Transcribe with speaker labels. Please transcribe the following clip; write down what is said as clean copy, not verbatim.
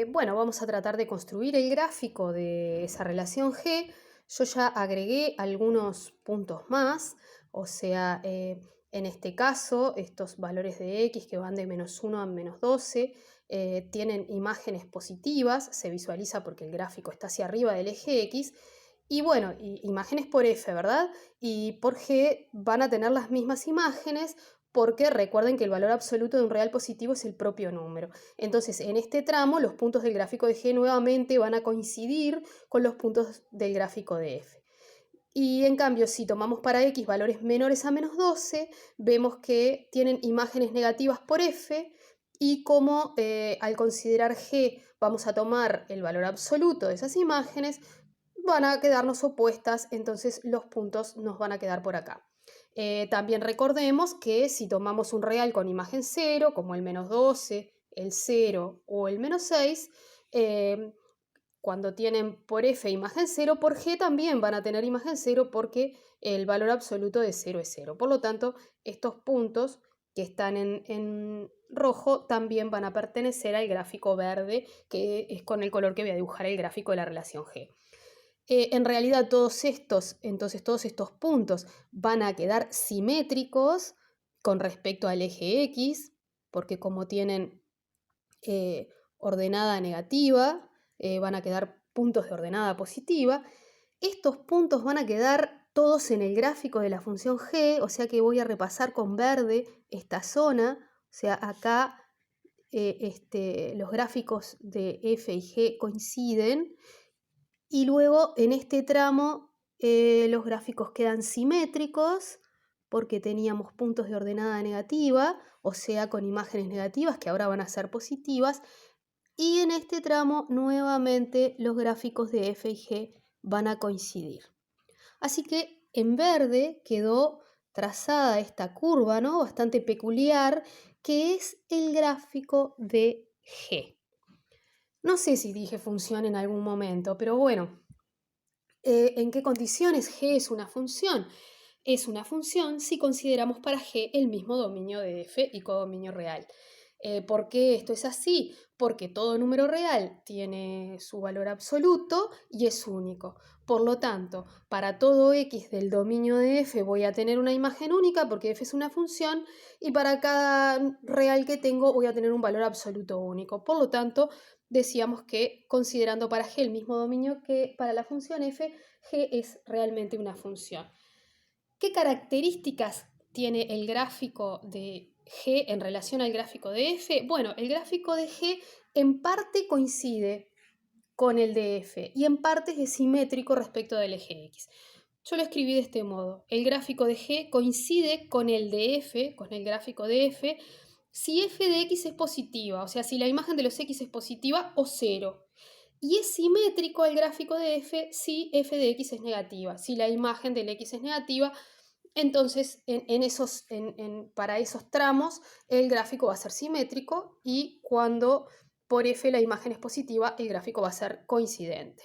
Speaker 1: Bueno, vamos a tratar de construir el gráfico de esa relación G. Yo ya agregué algunos puntos más, o sea, en este caso, estos valores de x que van de -1 a -12 tienen imágenes positivas, se visualiza porque el gráfico está hacia arriba del eje x, y bueno, imágenes por f, ¿verdad? Y por g van a tener las mismas imágenes porque recuerden que el valor absoluto de un real positivo es el propio número. Entonces, en este tramo, los puntos del gráfico de G nuevamente van a coincidir con los puntos del gráfico de F. Y en cambio, si tomamos para X valores menores a -12, vemos que tienen imágenes negativas por F, y como al considerar G vamos a tomar el valor absoluto de esas imágenes, van a quedarnos opuestas, entonces los puntos nos van a quedar por acá. También recordemos que si tomamos un real con imagen 0, como el -12, el 0 o el -6, cuando tienen por F imagen 0, por G también van a tener imagen 0 porque el valor absoluto de 0 es 0. Por lo tanto, estos puntos que están en rojo también van a pertenecer al gráfico verde, que es con el color que voy a dibujar el gráfico de la relación G. En realidad todos estos puntos van a quedar simétricos con respecto al eje X, porque como tienen ordenada negativa, van a quedar puntos de ordenada positiva. Estos puntos van a quedar todos en el gráfico de la función g, o sea que voy a repasar con verde esta zona, o sea, acá los gráficos de f y g coinciden, y luego en este tramo los gráficos quedan simétricos porque teníamos puntos de ordenada negativa, o sea, con imágenes negativas que ahora van a ser positivas, y en este tramo nuevamente los gráficos de f y g van a coincidir. Así que en verde quedó trazada esta curva, ¿no? Bastante peculiar, que es el gráfico de g. No sé si dije función en algún momento, pero bueno, ¿en qué condiciones g es una función? Es una función si consideramos para g el mismo dominio de f y codominio real. ¿Por qué esto es así? Porque todo número real tiene su valor absoluto y es único. Por lo tanto, para todo x del dominio de f voy a tener una imagen única porque f es una función, y para cada real que tengo voy a tener un valor absoluto único. Por lo tanto, decíamos que considerando para g el mismo dominio que para la función f, g es realmente una función. ¿Qué características tiene el gráfico de G en relación al gráfico de F? Bueno, el gráfico de G en parte coincide con el de F y en parte es simétrico respecto del eje X. Yo lo escribí de este modo: el gráfico de G coincide con el de F, con el gráfico de F, si f de x es positiva, o sea, si la imagen de los x es positiva o 0. Y es simétrico el gráfico de f si f de x es negativa. Si la imagen del x es negativa, entonces para esos tramos el gráfico va a ser simétrico, y cuando por f la imagen es positiva, el gráfico va a ser coincidente.